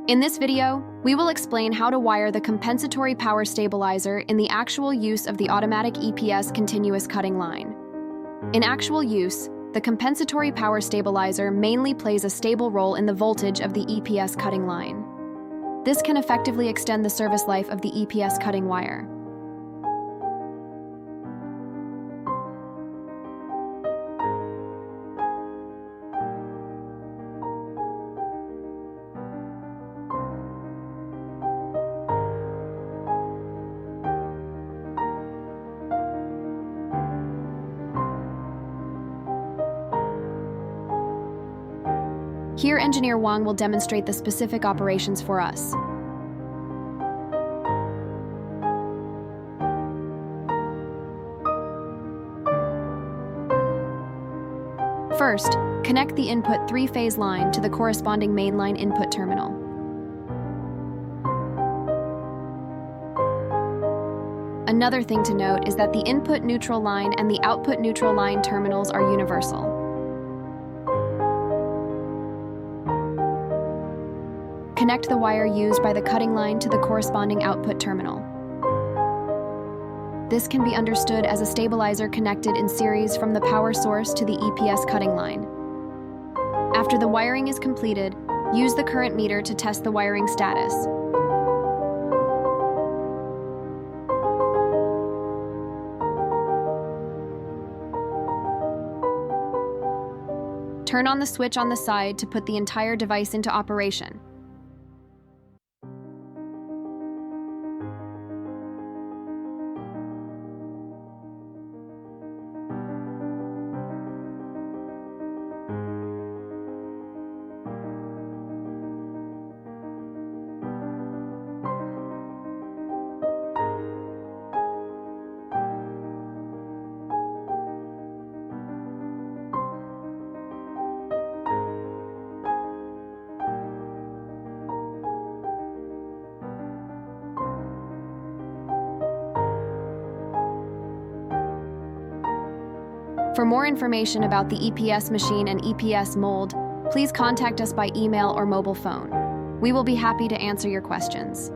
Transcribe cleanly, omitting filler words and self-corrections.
In this video, we will explain how to wire the compensatory power stabilizer in the actual use of the automatic EPS continuous cutting line. In actual use, the compensatory power stabilizer mainly plays a stable role in the voltage of the EPS cutting line. This can effectively extend the service life of the EPS cutting wire. Here, Engineer Wang will demonstrate the specific operations for us. First, connect the input three-phase line to the corresponding mainline input terminal. Another thing to note is that the input neutral line and the output neutral line terminals are universal. Connect the wire used by the cutting line to the corresponding output terminal. This can be understood as a stabilizer connected in series from the power source to the EPS cutting line. After the wiring is completed, use the current meter to test the wiring status. Turn on the switch on the side to put the entire device into operation. For more information about the EPS machine and EPS mold, please contact us by email or mobile phone. We will be happy to answer your questions.